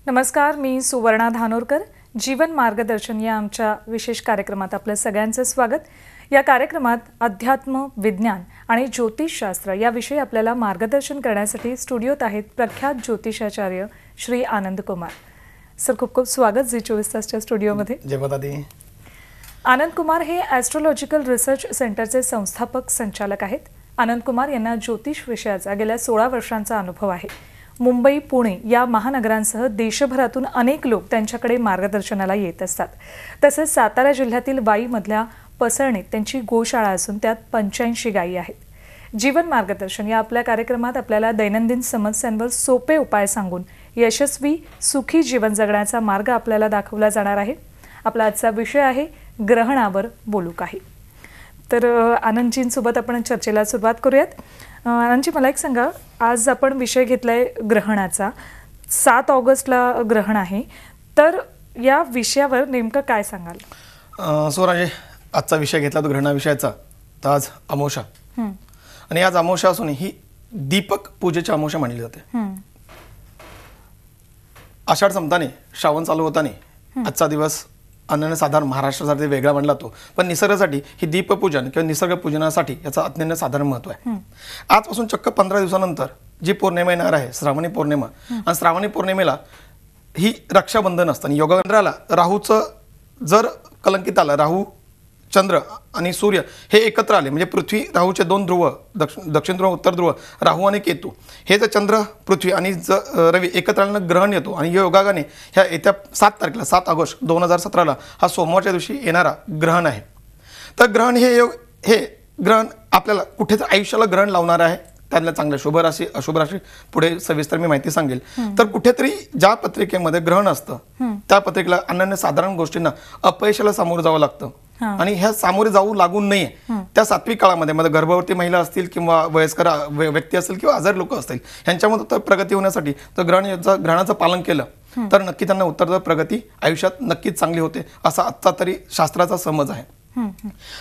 नमस्कार, मी सुवर्णा धानोरकर. जीवन मार्गदर्शन या आमच्या विशेष कार्यक्रमात आपलं सगळ्यांचं स्वागत. या कार्यक्रमात अध्यात्म, विज्ञान आणि ज्योतिषशास्त्र याविषयी आपल्याला मार्गदर्शन करण्यासाठी स्टुडिओत आहेत प्रख्यात ज्योतिषाचार्य श्री आनंद कुमार सर. खूप खूप स्वागत झी 24 तासच्या स्टुडिओमध्ये. जय माता दी. आनंद कुमार हे ॲस्ट्रोलॉजिकल रिसर्च सेंटरचे संस्थापक संचालक आहेत. आनंद कुमार यांना ज्योतिष विषयाचा गेल्या 16 वर्षांचा अनुभव आहे. मुंबई, पुणे या महानगरांसह देशभरातून अनेक लोक त्यांच्याकडे मार्गदर्शनाला येत असतात. तसेच सातारा जिल्ह्यातील वाईमधल्या पसरणीत त्यांची गोशाळा असून त्यात 85 गायी आहेत. जीवन मार्गदर्शन या आपल्या कार्यक्रमात आपल्याला दैनंदिन समस्यांवर सोपे उपाय सांगून यशस्वी सुखी जीवन जगण्याचा मार्ग आपल्याला दाखवला जाणार आहे. आपला आजचा विषय आहे ग्रहणावर बोलू काही. तर आनंदजींसोबत आपण चर्चेला सुरुवात करूयात. आनंदजी, मला एक सांगा, आज आपण विषय घेतलाय ग्रहणाचा. 7 ऑगस्टला ग्रहण आहे, तर या विषयावर नेमकं काय सांगाल? सोराजे, आजचा विषय घेतला तो ग्रहणाविषयाचा. तर आज अमावस्या आणि आज अमावस्या असून ही दीपक पूजेची अमावस्या मानली जाते. आषाढ संपताने, श्रावण चालू होताने आजचा दिवस अनन्यसाधारण महाराष्ट्रासाठी वेगळा मानला जातो. पण निसर्गासाठी ही दीपपूजन किंवा निसर्ग पूजनासाठी याचं अनन्यसाधारण महत्व आहे. आजपासून चक्क 15 दिवसानंतर जी पौर्णिमा येणार आहे, श्रावणी पौर्णिमा, आणि श्रावणी पौर्णिमेला ही रक्षाबंधन असतं. आणि योगचंद्राला राहूचं जर कलंकित आलं, राहू, चंद्र आणि सूर्य हे एकत्र आले म्हणजे पृथ्वी राहूचे 2 ध्रुव, दक्षिण ध्रुव, उत्तर ध्रुव, राहू आणि केतू, हे जर चंद्र, पृथ्वी आणि रवी एकत्र आल्यानं ग्रहण येतो. आणि योगागाने ह्या येत्या 7 तारखेला 7 ऑगस्ट 2017ला हा सोमवारच्या दिवशी येणारा ग्रहण आहे. तर ग्रहण हे ग्रहण आपल्याला कुठेतरी आयुष्याला ग्रहण लावणार आहे. त्यातल्या चांगल्या शुभ राशी, अशुभ राशी पुढे सविस्तर मी माहिती सांगेल. तर कुठेतरी ज्या पत्रिकेमध्ये ग्रहण असतं त्या पत्रिकेला अनन्यसाधारण गोष्टींना, अपयशाला सामोरं जावं लागतं. आणि ह्या सामोरे जाऊ लागू नये त्या सात्विक काळामध्ये, म्हणजे गर्भवती महिला असतील किंवा वयस्कर व्यक्ती असतील किंवा आजारी लोक असतील, ह्यांच्यामध्ये तर प्रगती होण्यासाठी तर ग्रहणाचं पालन केलं तर नक्की त्यांना उत्तर प्रगती आयुष्यात नक्कीच चांगली होते, असा आजचा तरी शास्त्राचा समज आहे.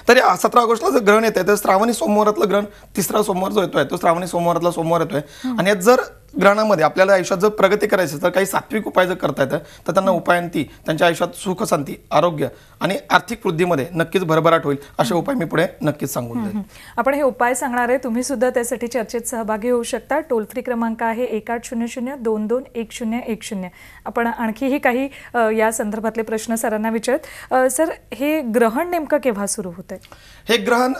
तर 17 ऑगस्टला जर ग्रहण येते तर श्रावणी सोमवारातलं ग्रहण, तिसरा सोमवार जो येतोय तो श्रावणी सोमवारातला सोमवार येतोय. आणि यात जर ग्रहणामध्ये आपल्याला आयुष्यात जर प्रगती करायची तर काही सात्विक उपाय जर करता येतं तर त्यांना उपायांती त्यांच्या आयुष्यात सुख, शांती, आरोग्य आणि आर्थिक वृद्धीमध्ये नक्कीच भरभराट होईल. असे उपाय मी पुढे नक्कीच सांगून देईन. आपण हे उपाय सांगणार आहे. तुम्ही सुद्धा त्यासाठी चर्चेत सहभागी होऊ शकता. टोल फ्री क्रमांक आहे 1800-22-1010. आपण आणखीही काही या संदर्भातले प्रश्न सरांना विचारत. सर, हे ग्रहण नेमकं केव्हा सुरू होतंय? हे ग्रहण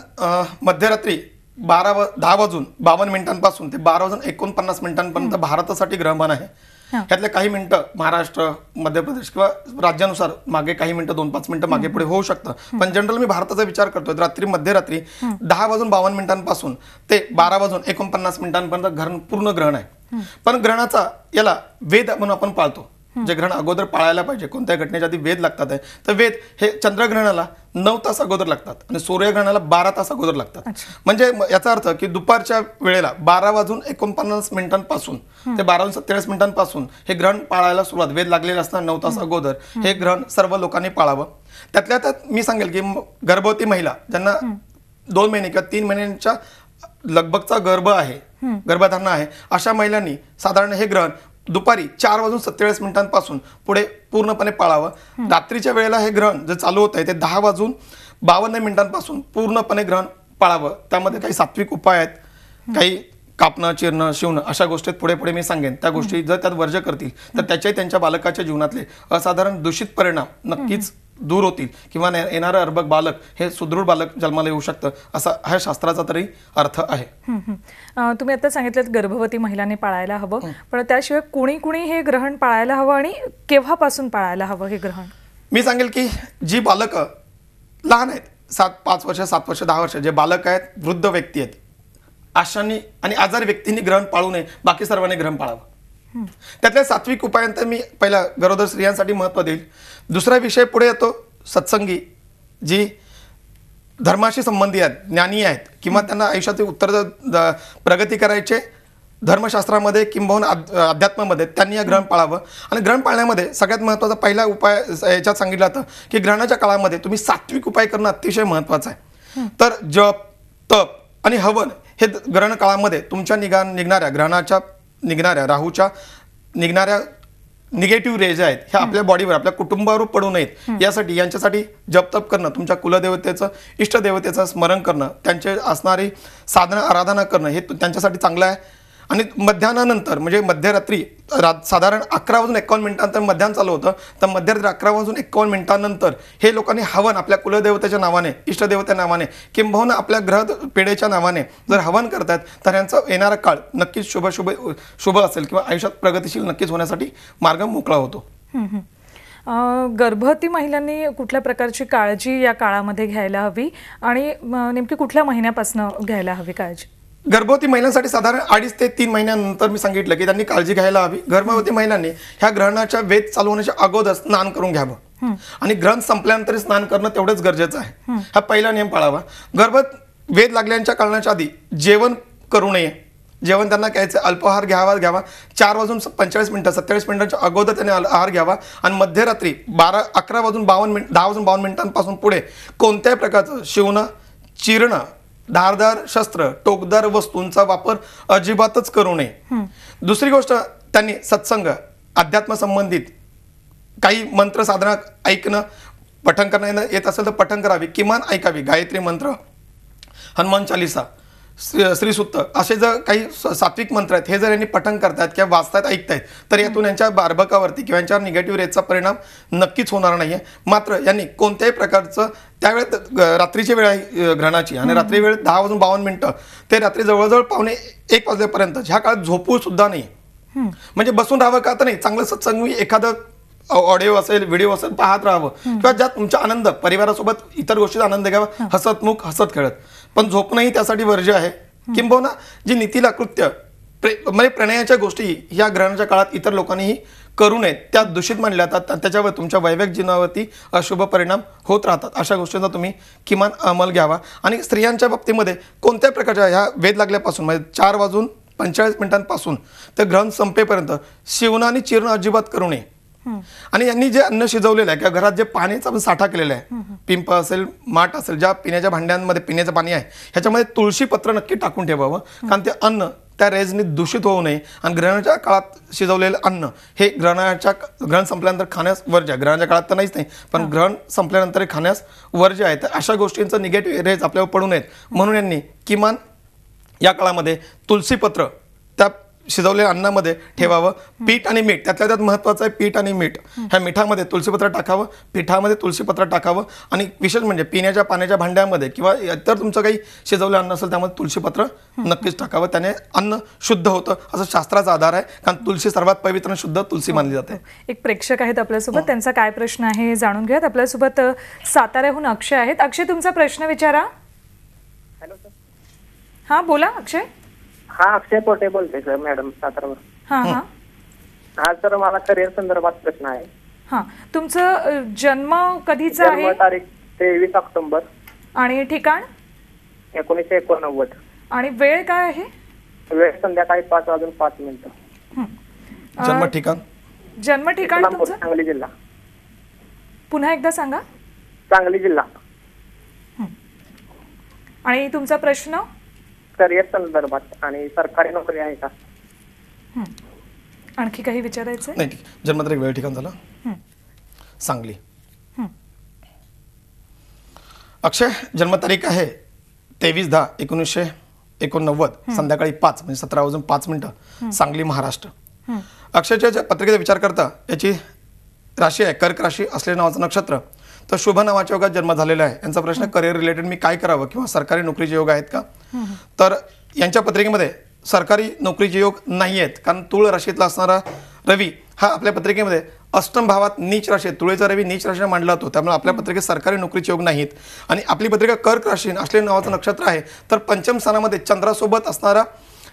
मध्यरात्री 10:52 ते 12:49 भारतासाठी ग्रहमान आहे. यातले काही मिनिटं महाराष्ट्र, मध्य प्रदेश किंवा राज्यानुसार मागे काही मिनिटं 2-5 मिनिटं मागे पुढे होऊ शकतं. पण जनरल मी भारताचा विचार करतोय रात्री मध्यरात्री 10:52 ते 12:49 ग्रहण, पूर्ण ग्रहण आहे. पण ग्रहणाचा याला वेद म्हणून आपण पाळतो. जे ग्रहण अगोदर पाळायला पाहिजे, कोणत्या घटनेच्या आधी वेद लागतात आहे, तर वेद हे चंद्रग्रहणाला 9 तास अगोदर लागतात आणि सूर्यग्रहणाला 12 तास अगोदर लागतात. म्हणजे याचा अर्थ की दुपारच्या वेळेला 12:49 ते 12:47 हे ग्रहण पाळायला सुरुवात, वेद लागलेला असताना 9 तास अगोदर हे ग्रहण सर्व लोकांनी पाळावं. त्यातल्या त्यात मी सांगेल की गर्भवती महिला ज्यांना 2 महिने किंवा 3 महिन्यांच्या लगभगचा गर्भधारणा आहे, अशा महिलांनी साधारण हे ग्रहण दुपारी 4:47 पुढे पूर्णपणे पाळावं. रात्रीच्या वेळेला हे ग्रहण जे चालू होत आहे ते 10:52 पूर्णपणे ग्रहण पाळावं. त्यामध्ये काही सात्विक उपाय आहेत, काही कापणं, चिरणं, शिवणं अशा गोष्टी पुढे मी सांगेन. त्या गोष्टी जर त्यात वर्ज करतील तर त्याच्याही त्यांच्या बालकाच्या जीवनातले असाधारण दूषित परिणाम नक्कीच दूर होतील किंवा येणारं अर्भक बालक हे सुदृढ बालक जन्माला येऊ शकतं, असा हा शास्त्राचा तरी अर्थ आहे. तुम्ही आता सांगितलं गर्भवती महिलांनी पाळायला हवं, पण त्याशिवाय कुणी हे ग्रहण पाळायला हवं आणि केव्हापासून पाळायला हवं हे ग्रहण? मी सांगेल की जी बालकं लहान आहेत, 5 वर्ष, 7 वर्ष, 10 वर्ष, जे बालक आहेत, वृद्ध व्यक्ती आहेत, अशांनी आणि आजारी व्यक्तींनी ग्रहण पाळू नये. बाकी सर्वांनी ग्रहण पाळावं. त्यातल्या सात्विक उपायांतर मी पहिला गरोदर स्त्रियांसाठी महत्त्व देईल. दुसरा विषय पुढे येतो सत्संगी, जी धर्माशी संबंधी आहेत, ज्ञानी आहेत किंवा त्यांना आयुष्याचे उत्तर प्रगती करायचे धर्मशास्त्रामध्ये किंबहुना अध्यात्मामध्ये, त्यांनी ग्रहण पाळावं. आणि ग्रहण पाळण्यामध्ये सगळ्यात महत्त्वाचा पहिला उपाय याच्यात सांगितलं जातं की ग्रहणाच्या काळामध्ये तुम्ही सात्विक उपाय करणं अतिशय महत्त्वाचं आहे. तर जप, तप आणि हवन हे ग्रहण काळामध्ये तुमच्या निघणाऱ्या ग्रहणाच्या निघणाऱ्या राहूच्या निघणाऱ्या निगेटिव्ह रेज आहेत ह्या आपल्या बॉडीवर आपल्या कुटुंबावर पडू नयेत यासाठी यांच्यासाठी जप-तप करणं, तुमच्या कुलदेवतेचं इष्टदेवतेचं स्मरण करणं, त्यांचे असणारी साधना आराधना करणं हे त्यांच्यासाठी चांगलं आहे. आणि मध्याह्नानंतर म्हणजे मध्यरात्री साधारण 11:51 मध्याह्न चालू होतं, तर मध्यरात्री 11:51 हे लोकांनी हवन आपल्या कुलदेवतेच्या नावाने, इष्टदेवतेच्या नावाने किंबहुना आपल्या ग्रह पेढेच्या नावाने जर हवन करतात तर यांचा येणारा काळ नक्कीच शुभ असेल किंवा आयुष्यात प्रगतिशील नक्कीच होण्यासाठी मार्ग मोकळा होतो. गर्भवती महिलांनी कुठल्या प्रकारची काळजी या काळामध्ये घ्यायला हवी आणि नेमकी कुठल्या महिन्यापासून घ्यायला हवी काळजी? गर्भवती महिलांसाठी साधारण 2.5 ते 3 महिन्यानंतर मी सांगितलं की त्यांनी काळजी घ्यायला हवी. गर्भवती महिलांनी ह्या ग्रहणाच्या वेध चालू होण्याच्या अगोदर स्नान करून घ्यावं आणि ग्रहण संपल्यानंतर स्नान करणं तेवढंच गरजेचं आहे. हा पहिला नियम पाळावा. वेध लागल्याच्या कारणाच्या आधी जेवण करू नये. जेवण त्यांना घ्यायचं अल्पाहार घ्यावा 4:45 27 मिनिटांच्या अगोदर त्यांनी आहार घ्यावा आणि मध्यरात्री 10:52 पुढे कोणत्याही प्रकारचं शिवणं, चिरणं, धारदार शस्त्र, टोकदार वस्तूंचा वापर अजिबातच करू नये. दुसरी गोष्ट, त्यांनी सत्संग, अध्यात्म संबंधित काही मंत्र साधना ऐकणं, पठण करणं येत असेल तर पठण करावी, किमान ऐकावी. गायत्री मंत्र, हनुमान चालिसा, श्रीसूक्त असे जर काही सात्विक मंत्र आहेत हे जर यांनी पठण करतायत किंवा वाचतायत ऐकतायत तर यातून यांच्या बार्बकावरती किंवा यांच्यावर निगेटिव्ह रेजचा परिणाम नक्कीच होणार नाहीये. मात्र यांनी कोणत्याही प्रकारचं त्यावेळेत रात्रीची वेळ आहे ग्रहणाची आणि रात्री वेळ 10:52 ते रात्री जवळजवळ 1:15 वाजल्यापर्यंत ह्या काळात झोपू सुद्धा नाही. म्हणजे बसून राहावं का तर नाही, चांगलं सत्संग एखादं ऑडिओ असेल, व्हिडिओ असेल पाहत राहावं किंवा ज्यात तुमचा आनंद परिवारासोबत इतर गोष्टीचा आनंद घ्यावा, हसतमुख हसत खेळत. पण झोपणंही त्यासाठी वर्ज्य आहे. किंबहुना जी नीतीला कृत्य म्हणजे प्रणयाच्या गोष्टी या ग्रहणाच्या काळात इतर लोकांनीही करू नयेत, त्या दूषित मानल्या जातात. त्याच्यावर तुमच्या वैवाहिक जीवनावरती अशुभ परिणाम होत राहतात. अशा गोष्टींचा तुम्ही किमान अंमल घ्यावा. आणि स्त्रियांच्या बाबतीमध्ये कोणत्या प्रकारच्या ह्या वेध लागल्यापासून म्हणजे 4:45 ते ग्रहण संपेपर्यंत शिवणं आणि चिरणं अजिबात करू नये. आणि यांनी जे अन्न शिजवलेलं आहे किंवा घरात जे पाण्याचा आपण साठा केलेला आहे, पिंप असेल, माठ असेल, ज्या पिण्याच्या भांड्यांमध्ये पिण्याचं पाणी आहे ह्याच्यामध्ये तुळशी पत्र नक्की टाकून ठेवावं. कारण ते अन्न त्या रेजने दूषित होऊ नये. आणि ग्रहणाच्या काळात शिजवलेलं अन्न हे ग्रहण संपल्यानंतर खाण्यास वर्ज्य. ग्रहणाच्या काळात तर नाहीच नाही, पण ग्रहण संपल्यानंतर खाण्यास वर्ज्य आहे. तर अशा गोष्टींचं निगेटिव्ह रेज आपल्यावर पडू नयेत म्हणून यांनी किमान या काळामध्ये तुळशीपत्र त्या शिजवलेल्या अन्नामध्ये ठेवावं. पीठ आणि मीठ त्यातल्या त्यात महत्त्वाचं आहे. पीठ आणि मीठ ह्या मिठामध्ये तुळशीपत्र टाकावं, पिठामध्ये तुळशीपत्र टाकावं. आणि विशेष म्हणजे पिण्याच्या पाण्याच्या भांड्यामध्ये किंवा इतर तुमचं काही शिजवलेलं अन्न असेल त्यामध्ये तुळशीपत्र नक्कीच टाकावं. त्याने अन्न शुद्ध होतं असं शास्त्राचा आधार आहे. कारण तुळशी सर्वात पवित्र आणि शुद्ध तुळशी मानली जाते. एक प्रेक्षक आहेत आपल्यासोबत, त्यांचा काय प्रश्न आहे जाणून घेऊयात. आपल्यासोबत साताऱ्याहून अक्षय आहेत. अक्षय, तुमचा प्रश्न विचारा. Hello sir. हां बोला अक्षय. हा, अक्षय पोटे बोलते सर, मॅडम, सातारावर. हा सर, मला करिअर संदर्भात प्रश्न आहे. हां, तुमचं जन्म कधीचा आहे? जन्म तारीख 23 ऑक्टोबर आणि ठिकाण? 1989. आणि वेळ काय आहे? वेळ संध्याकाळी 5:05. जन्म ठिकाण? जन्म ठिकाण इस्लामपूर, तुमचं? सांगली जिल्हा. पुन्हा एकदा सांगा. सांगली जिल्हा. आणि तुमचा प्रश्न? करिअर संदर्भात आणि सरकारी नोकरी आहे का? आणखी काही विचारायचं? नाही, ठीक. जन्मतारीख, वेळ, ठिकाण झालं. सांगली. अक्षय, जन्मतारीख आहे 23/10/1989 संध्याकाळी 5 म्हणजे 17:05 सांगली, महाराष्ट्र. अक्षयच्या पत्रिकेचा विचार करता याची राशी आहे कर्क राशी असलेल्या नावाचं नक्षत्र, तर शुभ नावाच्या योगात जन्म झालेला आहे. यांचा प्रश्न करिअर रिलेटेड मी काय करावं किंवा सरकारी नोकरीचे योग आहेत का? तर यांच्या पत्रिकेमध्ये सरकारी नोकरीचे योग नाही आहेत. कारण तुळ राशीतला असणारा रवी हा आपल्या पत्रिकेमध्ये अष्टम भावात नीच राशी आहे. तुळेचा रवी नीच राशीने मांडला जातो, त्यामुळे आपल्या पत्रिकेत सरकारी नोकरीचे योग नाहीत. आणि आपली पत्रिका कर्क राशी असलेल्या नावाचं नक्षत्र आहे, तर पंचम स्थानामध्ये चंद्रासोबत असणारा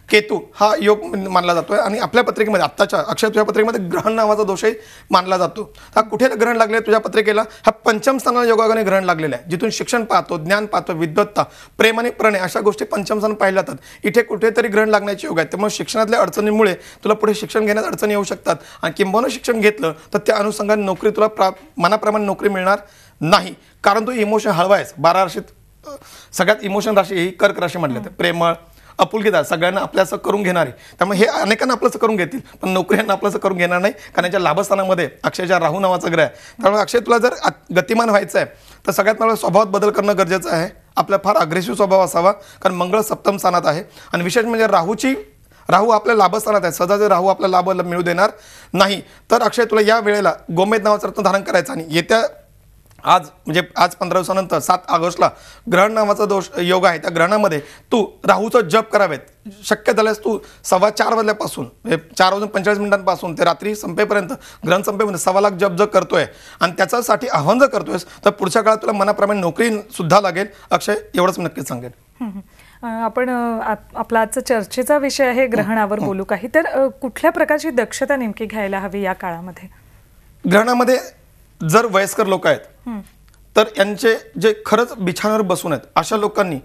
केतू हा योग मानला जातोय. आणि आपल्या पत्रिकेमध्ये आत्ताच्या अक्षय तुझ्या पत्रिकेमध्ये ग्रहण नावाचा दोषही मानला जातो. हा कुठे ग्रहण लागले तुझ्या पत्रिकेला? हा पंचम स्थानाला योगाने ग्रहण लागलेला आहे, जिथून शिक्षण पाहतो, ज्ञान पाहतो, विद्वत्ता, प्रेम आणि प्रणय अशा गोष्टी पंचम स्थान पाहिल्या जातात. इथे कुठेतरी ग्रहण लागण्याचे योग आहेत. त्यामुळे शिक्षणातल्या अडचणीमुळे तुला पुढे शिक्षण घेण्यात अडचणी येऊ शकतात. आणि किंबहुना शिक्षण घेतलं तर त्या अनुषंगाने नोकरी तुला मनाप्रमाणे नोकरी मिळणार नाही. कारण तू इमोशन हळवा आहेस. 12 राशीत सगळ्यात इमोशन राशी ही कर्क राशी म्हटली जाते. प्रेमळ, आपुलकीदार, सगळ्यांना आपल्याचं करून घेणारे, त्यामुळे हे अनेकांना आपल्याचं करून घेतील, पण नोकऱ्यांना आपल्याचं करून घेणार नाही, कारण याच्या लाभस्थानामध्ये अक्षयच्या राहू नावाचा ग्रह आहे. त्यामुळे अक्षय, तुला जर गतिमान व्हायचं आहे तर सगळ्यात मला स्वभावात बदल करणं गरजेचं आहे. आपला फार अग्रेसिव्ह स्वभाव असावा, कारण मंगळ सप्तम स्थानात आहे. आणि विशेष म्हणजे राहू आपल्या लाभस्थानात आहे. सदा जर राहू आपला लाभ मिळू देणार नाही, तर अक्षय तुला या वेळेला गोमेद नावाचं रत्न धारण करायचं. आणि येत्या आज 15 दिवसानंतर 7 ऑगस्टला ग्रहण नावाचा दोष योग आहे. त्या ग्रहणामध्ये तू राहूचं जप करावेत. शक्य झाल्यास तू 4:15 वाजल्यापासून 4:45 ते रात्री संपेपर्यंत, ग्रहण संपेपर्यंत 1.25 लाख जप जर करतोय आणि त्याच्यासाठी आव्हान जर करतोयस तर पुढच्या काळात तुला मनाप्रमाणे नोकरी सुद्धा लागेल. अक्षय, एवढंच नक्कीच सांगेल. आपण आपला आजचा चर्चेचा विषय आहे ग्रहणावर बोलू काही. तर कुठल्या प्रकारची दक्षता नेमकी घ्यायला हवी या काळामध्ये? ग्रहणामध्ये जर वयस्कर लोक आहेत तर यांचे जे खरंच बिछाण्यावर बसून आहेत अशा लोकांनी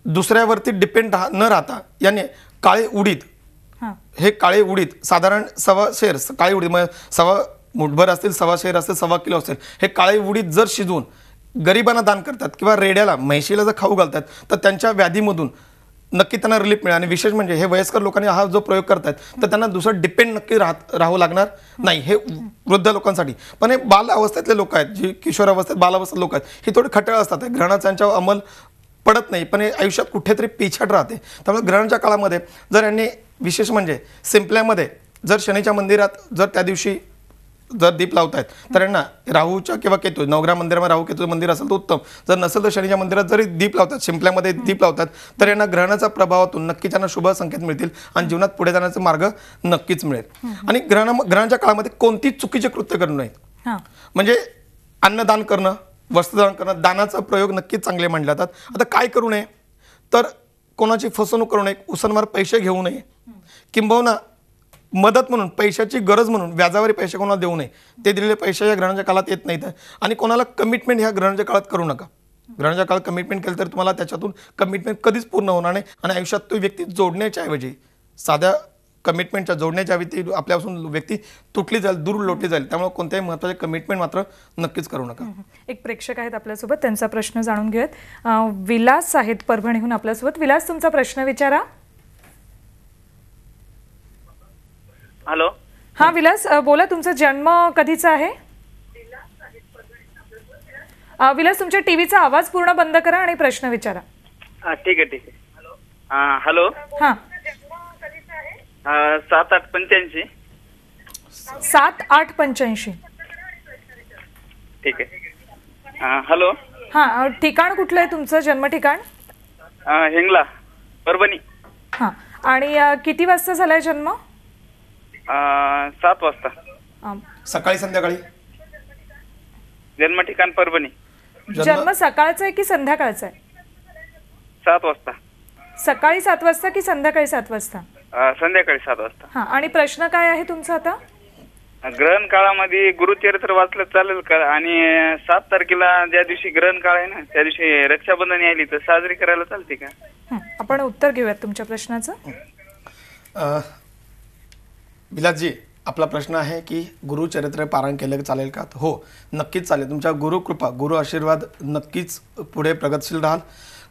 दुसऱ्यावरती डिपेंड न राहता याने काळे उडीद, हे काळे उडीद साधारण 1.25 शेर काळे उडीद, म्हणजे 1.25 मुठभर असतील, 1.25 शेर असतील, 1.25 किलो असतील, हे काळे उडीद जर शिजवून गरिबांना दान करतात किंवा रेड्याला, म्हैशीला जर खाऊ घालतात तर त्यांच्या व्याधीमधून नक्की त्यांना रिलीफ मिळेल. आणि विशेष म्हणजे हे वयस्कर लोकांनी हा जो प्रयोग करतात तर त्यांना दुसरं डिपेंड नक्की राहावं लागणार नाही. हे वृद्ध लोकांसाठी. पण हे बाल अवस्थेतले लोक आहेत, जी किशोर अवस्थेत बाल अवस्थेत लोक आहेत, ही थोडी खट्याळ असतात. ग्रहणाचा यांच्यावर अंमल पडत नाही, पण हे आयुष्यात कुठेतरी पिछाट राहते. त्यामुळे ग्रहणाच्या काळामध्ये जर यांनी विशेष म्हणजे शिंपल्यामध्ये जर शनीच्या मंदिरात जर त्या दिवशी जर दीप लावतायत तर यांना राहूच्या किंवा केतू, नवग्रह मंदिरामध्ये राहू केतूचं मंदिर असेल तर उत्तम. जर नसेल तर शनीच्या मंदिरात जरी दीप लावतात, शिंपल्यामध्ये दीप लावतात, तर यांना ग्रहणाच्या प्रभावातून नक्कीच त्यांना शुभ संकेत मिळतील आणि जीवनात पुढे जाण्याचा मार्ग नक्कीच मिळेल. आणि ग्रहणाच्या काळामध्ये कोणतीच चुकीचे कृत्य करू नयेत. म्हणजे अन्नदान करणं, वस्त्रदान करणं, दानाचा प्रयोग नक्कीच चांगले मानले जातात. आता काय करू नये तर कोणाची फसवणूक करू नये, उसनवार पैसे घेऊ नये, किंबहुना मदत म्हणून, पैशाची गरज म्हणून व्याजावरी पैसे कोणाला देऊ नये. ते दिलेले पैसे या ग्रहणाच्या काळात येत नाहीत. आणि कोणाला कमिटमेंट ह्या ग्रहणाच्या काळात करू नका. ग्रहणाच्या काळात कमिटमेंट केलं तर तुम्हाला त्याच्यातून कमिटमेंट कधीच पूर्ण होणार नाही आणि आयुष्यात तो व्यक्ती जोडण्याच्या ऐवजी साध्या कमिटमेंटच्या जोडण्याच्या व्यक्ती आपल्यापासून व्यक्ती तुटली जाईल, दूर लोटली जाईल. त्यामुळे कोणत्याही महत्त्वाचे कमिटमेंट मात्र नक्कीच करू नका. एक प्रेक्षक आहेत आपल्यासोबत, त्यांचा प्रश्न जाणून घेऊयात. विलास आहेत परभणीहून आपल्यासोबत. विलास, तुमचा प्रश्न विचारा. हॅलो. हा विलास बोला, तुमचा जन्म कधीचा आहे? विलास, तुमच्या टीव्हीचा आवाज पूर्ण बंद करा आणि प्रश्न विचारा. ठीक आहे. हॅलो. हा. 7-8-85. 7-8-85. ठीक आहे. हॅलो. हा, ठिकाण कुठलं आहे तुमचं, जन्म ठिकाण? हिंगला, परभणी. हा. आणि किती वाजता झालाय जन्म? 7 वाजता. सकाळी संध्याकाळी? जन्म ठिकाण परभणी. जन्म सकाळचा आहे की संध्याकाळचा आहे? 7 वाजता. सकाळी 7 वाजता की संध्याकाळी 7 वाजता? संध्याकाळी 7 वाजता. हा. आणि प्रश्न काय आहे तुमचा आता? ग्रहण काळामध्ये गुरुचरित्र वाचलं चालेल का? आणि 7 तारखेला ज्या दिवशी ग्रहण काळ आहे ना, त्या दिवशी रक्षाबंधन यायली तर साजरी करायला चालते का? आपण उत्तर घेऊयात तुमच्या प्रश्नाचं. विलासजी, आपला प्रश्न आहे की गुरुचरित्र पारायण केलं चालेल का? हो, नक्कीच चालेल. तुमच्या गुरुकृपा, गुरु आशीर्वाद नक्कीच पुढे प्रगतशील राहाल.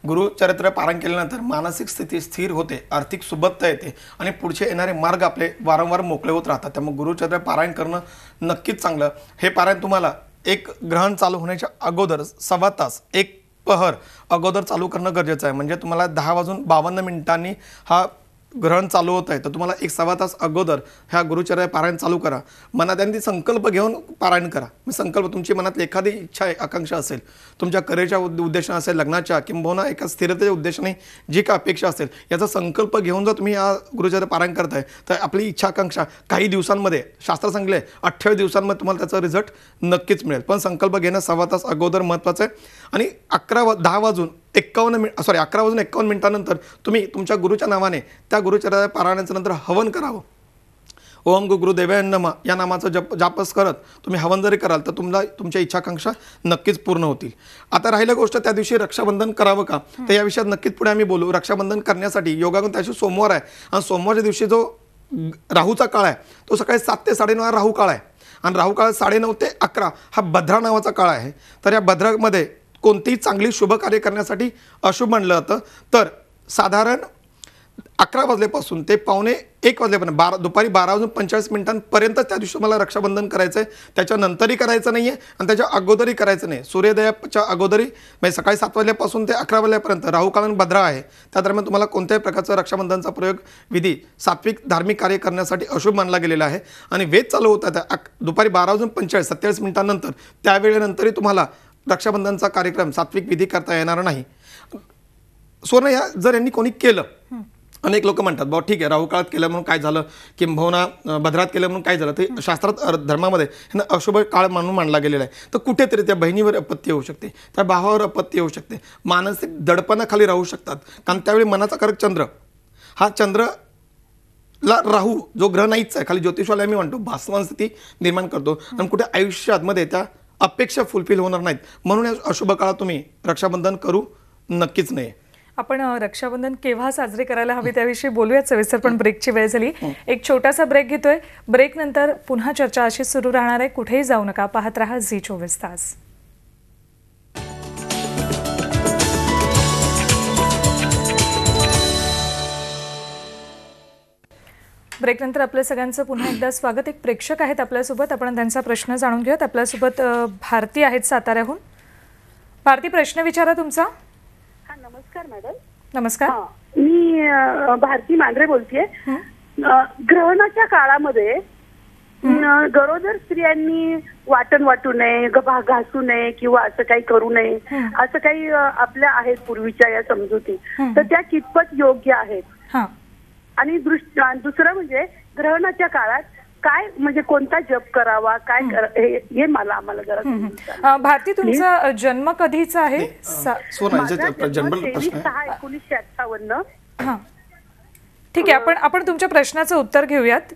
गुरुचरित्र पारायण केल्यानंतर मानसिक स्थिती स्थिर होते, आर्थिक सुबत्ता येते आणि पुढचे येणारे मार्ग आपले वारंवार मोकळे होत राहतात. त्यामुळे गुरुचरित्र पारायण करणं नक्कीच चांगलं. हे पारायण तुम्हाला एक ग्रहण चालू होण्याच्या अगोदर 1.25 तास, 1 पहर अगोदर चालू करणं गरजेचं आहे. म्हणजे तुम्हाला 10:52 हा ग्रहण चालू होत आहे तर तुम्हाला 1-1.25 तास अगोदर ह्या गुरुचर्या पारायण चालू करा. मनात त्यांनी संकल्प घेऊन पारायण करा. संकल्प, तुमची मनातली एखादी इच्छा आकांक्षा असेल, तुमच्या करिअरच्या उद्देशाने असेल, लग्नाच्या किंबहुना एका स्थिरतेच्या उद्देशाने जी का अपेक्षा असेल, याचा संकल्प घेऊन जर तुम्ही या गुरुचर्या पारायण करताय तर आपली इच्छा आकांक्षा काही दिवसांमध्ये, शास्त्र सांगले 28 दिवसांमध्ये तुम्हाला त्याचा रिझल्ट नक्कीच मिळेल. पण संकल्प घेणं 1.25 तास अगोदर महत्त्वाचं आहे. आणि 11:51 तुम्ही तुमच्या गुरुच्या नावाने त्या गुरुचर्या पारायणाच्या नंतर हवन करावं. ओम गुरुदेवाय नमः या नामाचा जापस करत तुम्ही हवन जरी कराल तर तुमच्या इच्छाकांक्षा नक्कीच पूर्ण होतील. आता राहिलं गोष्ट त्या दिवशी रक्षाबंधन करावं का, तर या विषयात नक्कीच पुढे आम्ही बोलू. रक्षाबंधन करण्यासाठी योगागुण त्या दिवशी सोमवार आहे आणि सोमवारच्या दिवशी जो राहूचा काळ आहे तो सकाळी 7 ते 9:30 राहू काळ आहे आणि राहू काळ 9:30 ते 11 हा भद्रा नावाचा काळ आहे. तर या भद्रामध्ये कोणतीही चांगली शुभ कार्य करण्यासाठी अशुभ मानलं जातं. तर साधारण 11 वाजल्यापासून ते पावणे 1 वाजल्यापर्यंत दुपारी 12:45 त्या दिवशी मला रक्षाबंधन करायचं आहे. त्याच्यानंतरही करायचं नाही आहे आणि त्याच्या अगोदरही करायचं नाही. सूर्योदयाच्या अगोदरही म्हणजे सकाळी 7 वाजल्यापासून ते 11 वाजल्यापर्यंत राहुकाळ आणि भद्रा आहे. त्या दरम्यान तुम्हाला कोणत्याही प्रकारचा रक्षाबंधनचा प्रयोग विधी सात्विक धार्मिक कार्य करण्यासाठी अशुभ मानला गेलेला आहे. आणि वेद चालू होता दुपारी 12:47 नंतर त्यावेळेनंतरही तुम्हाला रक्षाबंधनचा कार्यक्रम सात्विक विधी करता येणार नाही. सोनं ह्या जर यांनी कोणी केलं, अनेक लोक म्हणतात बाबा ठीक आहे राहू काळात केलं म्हणून काय झालं, किंबहुना भद्रात केलं म्हणून काय झालं, ते शास्त्रात धर्मामध्ये ह्यांना अशुभ काळ म्हणून मानला गेलेला आहे. तर कुठेतरी त्या बहिणीवर आपत्ती येऊ शकते, त्या भावावर आपत्ती येऊ शकते, मानसिक दडपणाखाली राहू शकतात. कारण त्यावेळी मनाचा कारक चंद्र, हा चंद्रला राहू जो ग्रह नाहीच आहे, खाली ज्योतिषवाला आम्ही म्हणतो भासमान स्थिती निर्माण करतो आणि कुठे आयुष्यामध्ये त्या अपेक्षा फुलफिल होणार नाहीत. म्हणून या अशुभ काळात तुम्ही रक्षाबंधन करू नक्कीच नाही. आपण रक्षाबंधन केव्हा साजरे करायला हवे त्याविषयी बोलूयात सविस्तर, पण ब्रेकची वेळ झाली. एक छोटासा ब्रेक घेतोय. ब्रेक नंतर पुन्हा चर्चा अशीच सुरू राहणार आहे. कुठेही जाऊ नका, पाहत रहा झी24 तास. ब्रेक नंतर आपल्या सगळ्यांचं पुन्हा एकदा स्वागत. एक प्रेक्षक आहेत आपल्यासोबत, आपण त्यांचा प्रश्न जाणून घेऊयात. आपल्यासोबत भारती आहेत साताऱ्याहून. भारती, प्रश्न विचारा तुमचा. नमस्कार मॅडम. नमस्कार. मी भारती मांढरे बोलतेय. ग्रहणाच्या काळामध्ये गरोदर स्त्रियांनी वाटण वाटू नये, घासू नये किंवा असं काही करू नये, असं काही आपल्या आहेत पूर्वीच्या या समजुती, तर त्या कितपत योग्य आहेत? आणि दुसरं म्हणजे ग्रहणाच्या काळात काय म्हणजे कोणता जप करावा, काय हे आम्हाला जरा. भारती, तुमचा जन्म कधीचा आहे? 23/6/1958. हां, ठीक आहे. आपण तुमच्या प्रश्नाचं उत्तर घेऊयात.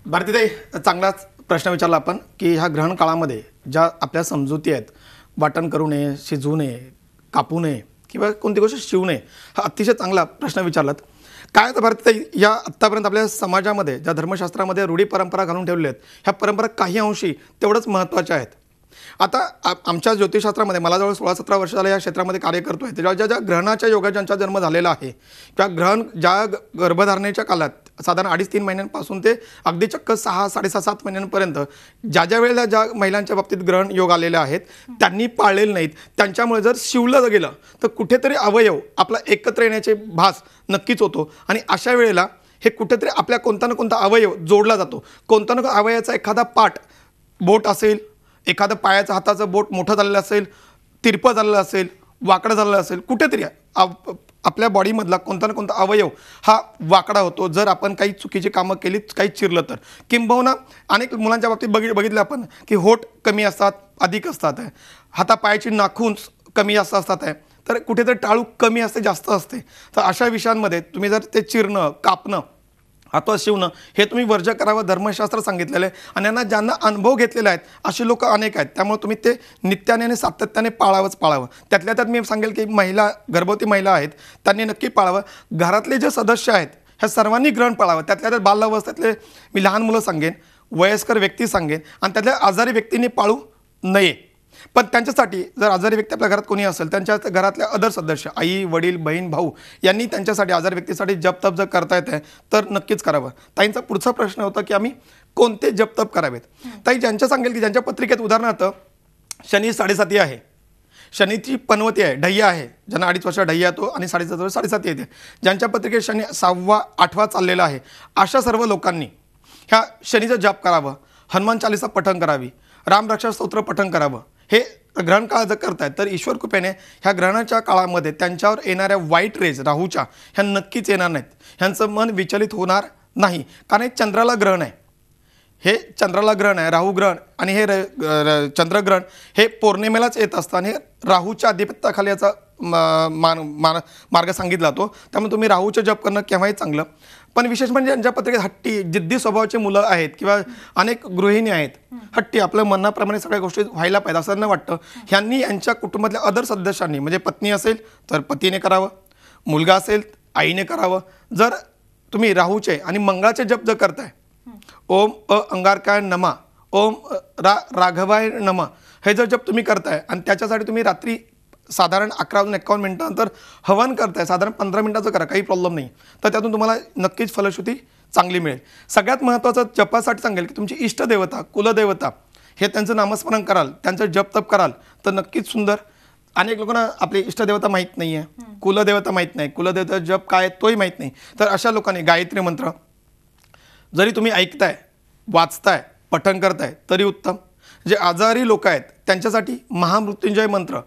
भारतीताई, चांगलाच प्रश्न विचारला आपण की ह्या ग्रहण काळामध्ये ज्या आपल्या समजुती आहेत, वाटण करू नये, शिजवू नये, कापू नये किंवा कोणती गोष्ट शिवू नये, हा अतिशय चांगला प्रश्न विचारलात. काय तर भारतीताई, या आत्तापर्यंत आपल्या समाजामध्ये ज्या धर्मशास्त्रामध्ये रूढी परंपरा घालून ठेवलेल्या आहेत, ह्या परंपरा काही अंशी तेवढंच महत्त्वाच्या आहेत. आता आमच्या ज्योतिषशास्त्रामध्ये मला जवळ 16-17 वर्ष झालं या क्षेत्रामध्ये कार्य करतोय. ज्या ज्या ग्रहणाच्या योगा ज्यांचा जन्म झालेला आहे, त्या ग्रहण ज्या गर्भधारणेच्या काळात साधारण 2.5-3 महिन्यांपासून ते अगदी चक्क 6-6.5-7 महिन्यांपर्यंत ज्या वेळेला ज्या महिलांच्या बाबतीत ग्रहण योग आलेले आहेत त्यांनी पाळलेले नाहीत, त्यांच्यामुळे जर शिवलं गेलं तर कुठेतरी अवयव आपला एकत्र येण्याचे भास नक्कीच होतो. आणि अशा वेळेला हे कुठेतरी आपल्या कोणता ना कोणता अवयव जोडला जातो. कोणता ना अवयवाचा एखादा पाठ, बोट असेल, एखादं पायाचं हाताचं बोट मोठं झालेलं असेल, तिरपं झालेलं असेल, वाकडं झालेलं असेल, कुठेतरी आपल्या बॉडीमधला कोणता ना कोणता अवयव हा वाकडा होतो जर आपण काही चुकीची कामं केली, काही चिरलं तर. किंबहुना अनेक मुलांच्या बाबतीत बघितलं आपण की होठ कमी असतात, अधिक असतात, हातापायाची नाखून कमी जास्त असतात आहे, तर कुठेतरी टाळू कमी असते, जास्त असते. तर अशा विषयांमध्ये तुम्ही जर ते चिरणं, कापणं अथवा शिवणं हे तुम्ही वर्ज्य करावं धर्मशास्त्र सांगितलेलं आहे. आणि यांना ज्यांना अनुभव घेतलेले आहेत असे लोक अनेक आहेत, त्यामुळे तुम्ही ते नित्याने आणि सातत्याने पाळावं. त्यातल्या त्यात मी सांगेल की महिला, गर्भवती महिला आहेत त्यांनी नक्की पाळावं. घरातले जे सदस्य आहेत ह्या सर्वांनी ग्रहण पाळावं. त्यातल्या त्यात बाल्यावस्थेतले मी लहान मुलं सांगेन, वयस्कर व्यक्ती सांगेन, आणि त्यातल्या आजारी व्यक्तींनी पाळू नये. पण त्यांच्यासाठी जर आजारी व्यक्ती आपल्या घरात कोणी असेल, त्यांच्या घरातल्या अदर सदस्य, आई, वडील, बहीण, भाऊ यांनी त्यांच्यासाठी आजारी व्यक्तीसाठी जप तप जर करता येत आहे तर नक्कीच करावं. ताईंचा पुढचा प्रश्न होता की आम्ही कोणते जप तप करावेत. ताई, ज्यांच्या सांगेल की ज्यांच्या पत्रिकेत उदाहरणार्थ शनी 7.5 आहे, शनीची पनवती आहे, ढय्या आहे, ज्यांना 2.5 वर्ष ढय्या येतो आणि 7.5 येते, ज्यांच्या पत्रिकेत शनी 6वा 8वा चाललेला आहे, अशा सर्व लोकांनी ह्या शनीचं जप करावं, हनुमान चालीसा पठण करावी, रामरक्षा स्तोत्र पठण करावं. हे ग्रहण काळ जर करतायत तर ईश्वर कृपेने ह्या ग्रहणाच्या काळामध्ये त्यांच्यावर येणाऱ्या वाईट रेज राहूच्या ह्या नक्कीच येणार नाहीत. ह्यांचं मन विचलित होणार नाही. कारण हे चंद्राला ग्रहण आहे, हे चंद्राला ग्रहण आहे, राहू ग्रहण. आणि हे चंद्रग्रहण हे पौर्णिमेलाच येत असतं आणि हे राहूच्या अधिपत्याखाली याचा मार्ग सांगितला जातो. त्यामुळे तुम्ही राहूचं जप करणं केव्हाही चांगलं. पण विशेष म्हणजे ज्यांच्या पत्रिकेत हट्टी, जिद्दी स्वभावाचे मुलं आहेत किंवा अनेक गृहिणी आहेत, हट्टी, आपल्या मनाप्रमाणे सगळ्या गोष्टी व्हायला पाहिजे असं त्यांना वाटतं, ह्यांनी यांच्या कुटुंबातल्या अदर सदस्यांनी, म्हणजे पत्नी असेल तर पतीने करावं, मुलगा असेल आईने करावं. जर तुम्ही राहूचे आणि मंगळाचे जप जर करताय, ओम अंगारकाय नमा, ओम राघवाय नमा, हे जर जप तुम्ही करताय आणि त्याच्यासाठी तुम्ही रात्री साधारण 11 वाजून 51 मिनिटानंतर हवन करताय, साधारण 15 मिनिटाचं करा, काही प्रॉब्लेम नाही. तर त्यातून तुम्हाला नक्कीच फलश्रुती चांगली मिळेल. सगळ्यात महत्त्वाचं जपासाठी सांगेल की तुमची इष्टदेवता, कुलदेवता हे त्यांचं नामस्मरण कराल, त्यांचं जप तप कराल तर नक्कीच सुंदर. अनेक लोकांना आपली इष्टदेवता माहीत नाही आहे, कुलदेवता माहीत नाही, कुलदेवता जप काय तोही माहीत नाही. तर अशा लोकांनी गायत्री मंत्र जरी तुम्ही ऐकताय, वाचताय, पठण करताय तरी उत्तम. जे आजारी लोक आहेत त्यांच्यासाठी महामृत्युंजय मंत्र,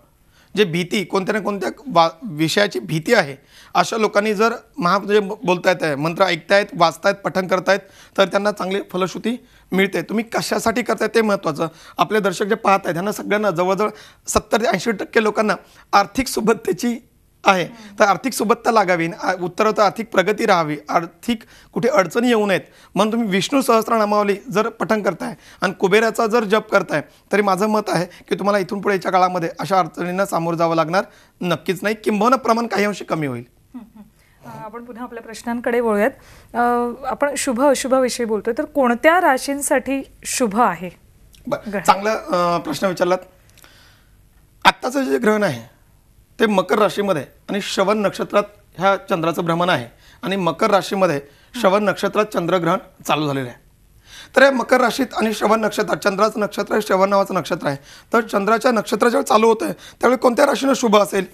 जे भीती कोणत्या ना कोणत्या विषयाची भीती आहे अशा लोकांनी जर महामृत्युंजय बोलतायत आहे, मंत्र ऐकतायत, वाचतायत, पठण करतायत तर त्यांना चांगली फलश्रुती मिळते. तुम्ही कशासाठी करताय ते महत्त्वाचं. आपले दर्शक जे पाहत आहेत त्यांना सगळ्यांना जवळजवळ 70 ते 80% लोकांना आर्थिक सुबत्तेची आहे. तर आर्थिक सुबत्ता लागावी, उत्तरोत्तर आर्थिक प्रगती राहावी, आर्थिक कुठे अडचणी येऊ नयेत म्हणून तुम्ही विष्णू सहस्त्रनामावली जर पठण करताय आणि कुबेराचा जर जप करताय तरी माझं मत आहे की तुम्हाला इथून पुढे याच्या काळामध्ये अशा अडचणींना सामोरं जावं लागणार नक्कीच नाही, किंबहुना प्रमाण काही अंशी कमी होईल. आपण पुन्हा आपल्या प्रश्नांकडे वळूयात. आपण शुभ अशुभ विषयी बोलतोय, तर कोणत्या राशींसाठी शुभ आहे? चांगला प्रश्न विचारलात. आत्ताचं जे ग्रहण आहे ते मकर राशीमध्ये आणि श्रवण नक्षत्रात ह्या चंद्राचं भ्रमण आहे आणि मकर राशीमध्ये श्रवण नक्षत्रात चंद्रग्रहण चालू झालेलं आहे. तर या मकर राशीत आणि श्रवण नक्षत्रात चंद्राचं नक्षत्र आहे, श्रवण नावाचं नक्षत्र आहे. तर चंद्राच्या नक्षत्र जेव्हा चालू होतं आहे त्यावेळी कोणत्या राशीनं शुभ असेल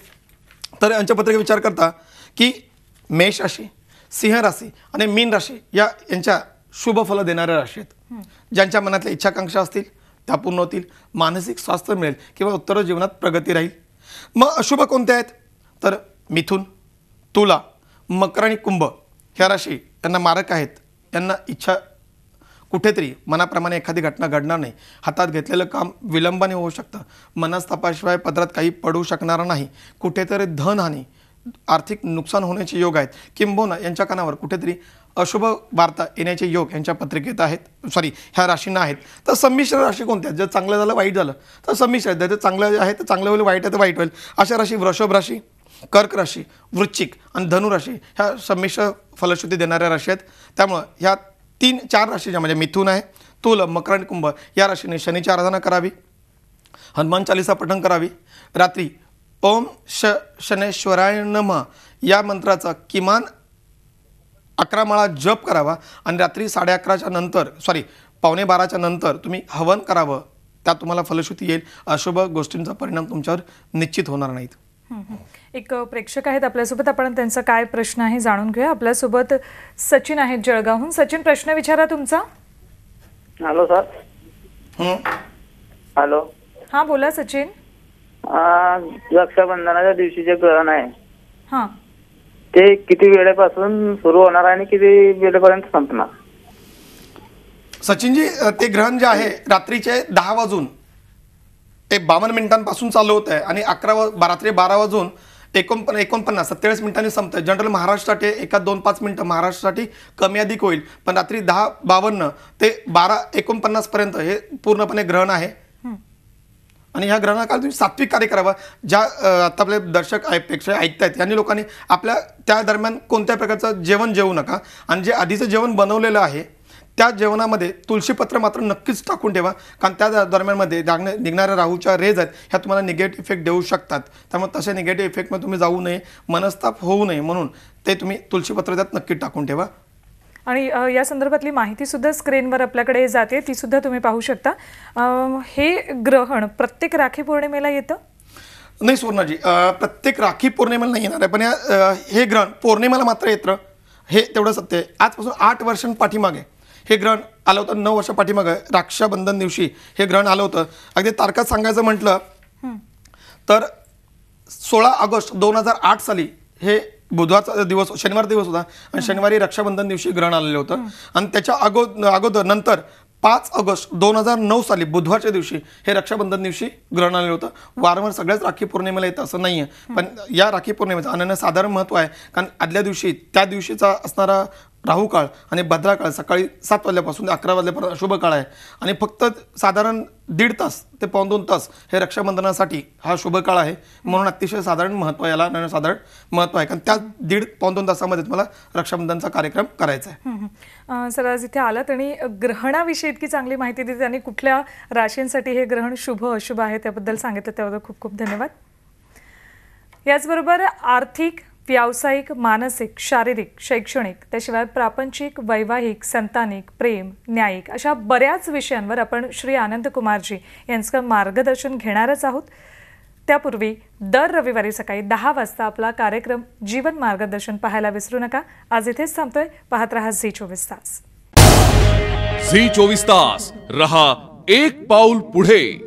तर यांच्या पत्रिकेत विचार करता की मेष राशी, सिंह राशी आणि मीन राशी यांच्या शुभ फलं देणाऱ्या राशी आहेत. ज्यांच्या मनातल्या इच्छाकांक्षा असतील त्या पूर्ण होतील, मानसिक स्वास्थ्य मिळेल किंवा उत्तर जीवनात प्रगती राहील. मग अशुभ कोणत्या आहेत तर मिथुन, तुला, मकर आणि कुंभ ह्या राशी यांना मारक आहेत. यांना इच्छा कुठेतरी मनाप्रमाणे एखादी घटना घडणार नाही, हातात घेतलेलं काम विलंबाने होऊ शकतं, मनस्तापाशिवाय पदरात काही पडू शकणार नाही, कुठेतरी धनहानी, आर्थिक नुकसान होण्याचे योग आहेत, किंबहुना यांच्या कानावर कुठेतरी अशुभ वार्ता येण्याचे योग यांच्या पत्रिकेत आहेत, ह्या राशींना आहेत. तर संमिश्र राशी कोणत्या आहेत? जर चांगलं झालं वाईट झालं तर संमिश्र आहेत, जर चांगलं आहे तर चांगलं होईल, वाईट आहे तर वाईट होईल. अशा राशी वृषभ राशी, कर्क राशी, वृश्चिक आणि धनु राशी ह्या संमिश्र फलश्रुती देणाऱ्या राशी आहेत. त्यामुळं ह्या 3-4 राशीच्या म्हणजे मिथुन आहे, तुल, मकर आणि कुंभ या राशीने शनीची आराधना करावी, हनुमान चालीसा पठण करावी, रात्री ओम शनेश्वराय नमः या मंत्राचा किमान 11 माळा जप करावा आणि रात्री 11:30च्या नंतर 11:45च्या नंतर तुम्ही हवन करावं. त्यात तुम्हाला फलश्रुती येईल. अशुभ गोष्टींचा परिणाम तुमच्यावर निश्चित होणार नाहीत. एक प्रेक्षक आहेत आपल्यासोबत, आपण त्यांचा काय प्रश्न आहे जाणून घेऊया. आपल्यासोबत सचिन आहेत जळगावहून. सचिन, प्रश्न विचारा तुमचा. Hello sir. हॅलो. हा, बोला सचिन. रक्षाबंधनाच्या दिवशी जे ग्रहण आहे हा ते किती वेळेपासून सुरू होणार आणि किती वेळेपर्यंत संपणार? सचिनजी, ते ग्रहण जे आहे रात्रीचे 10 वाजून ते 52 मिनिटांपासून चालू होत आहे आणि रात्री 12 वाजून 49 27 मिनिटांनी संपतं. जनरल महाराष्ट्रासाठी एका 2-5 मिनिटं महाराष्ट्रासाठी कमी अधिक होईल, पण रात्री 10:52 ते 12:49 पर्यंत हे पूर्णपणे ग्रहण आहे. आणि ह्या ग्रहणाकाळात तुम्ही सात्विक कार्य करावं. ज्या आता आपले दर्शक प्रेक्षक ऐकतायत यांनी लोकांनी आपल्या त्या दरम्यान कोणत्या प्रकारचं जेवण जेवू नका आणि जे आधीचं जेवण बनवलेलं आहे त्या जेवणामध्ये तुळशीपत्र मात्र नक्कीच टाकून ठेवा, कारण त्या दरम्यानमध्ये निघणाऱ्या राहूच्या रेज आहेत ह्या तुम्हाला निगेटिव्ह इफेक्ट देऊ शकतात. त्यामुळे तशा निगेटिव्ह इफेक्टमध्ये तुम्ही जाऊ नये, मनस्ताप होऊ नये म्हणून ते तुम्ही तुळशीपत्र त्यात नक्की टाकून ठेवा. आणि या संदर्भातली माहिती सुद्धा स्क्रीनवर आपल्याकडे जाते, ती सुद्धा तुम्ही पाहू शकता. हे ग्रहण प्रत्येक राखी पौर्णिमेला येतं? नाही सुवर्णाजी, प्रत्येक राखी पौर्णिमेला नाही येणार आहे, पण हे ग्रहण पौर्णिमेला मात्र येतं, हे तेवढं सत्य आहे. आजपासून 8 वर्षांपाठीमागे हे ग्रहण आलं होतं. 9 वर्षा पाठीमागे रक्षाबंधन दिवशी हे ग्रहण आलं होतं. अगदी तारखात सांगायचं म्हटलं तर 16 ऑगस्ट 2008 साली हे बुधवारचा दिवस, शनिवार दिवस होता आणि शनिवारी रक्षाबंधन दिवशी ग्रहण आलेलं होतं. आणि त्याच्या अगोदर नंतर 5 ऑगस्ट 2009 साली बुधवारच्या दिवशी हे रक्षाबंधन दिवशी ग्रहण आलेलं होतं. वारंवार सगळ्याच राखी पौर्णिमेला येतं असं नाही आहे, पण या राखी पौर्णिमेचं अनन्यसाधारण महत्त्व आहे, कारण आदल्या दिवशी त्या दिवशीचा असणारा राहू काळ आणि भद्रा काळ सकाळी 7 वाजल्यापासून 11 वाजल्यापर्यंत शुभ काळ आहे आणि फक्त साधारण 1.5 तास ते 2 तास हे रक्षाबंधनासाठी हा शुभ काळ आहे. म्हणून अतिशय साधारण महत्त्व, याला अनन्यसाधारण महत्त्व आहे, कारण त्या 1.5-2 तासामध्ये तुम्हाला रक्षाबंधनचा कार्यक्रम करायचा आहे. सर, आज इथे आलात आणि ग्रहणाविषयी इतकी चांगली माहिती दिली आणि कुठल्या राशींसाठी हे ग्रहण शुभ अशुभ आहे त्याबद्दल सांगितलं, त्याबद्दल खूप खूप धन्यवाद. याचबरोबर आर्थिक, व्यावसायिक, मानसिक, शारीरिक, शैक्षणिक, त्याशिवाय प्रापंचिक, वैवाहिक, संतानिक, प्रेम, न्यायिक अशा बऱ्याच विषयांवर आपण श्री आनंद कुमारजी यांचं मार्गदर्शन घेणारच आहोत. त्यापूर्वी दर रविवारी सकाळी 10 वाजता आपला कार्यक्रम जीवन मार्गदर्शन पाहायला विसरू नका. आज इथेच थांबतोय. पाहत रहा झी24 तास. झी24 तास रहा एक पाऊल पुढे.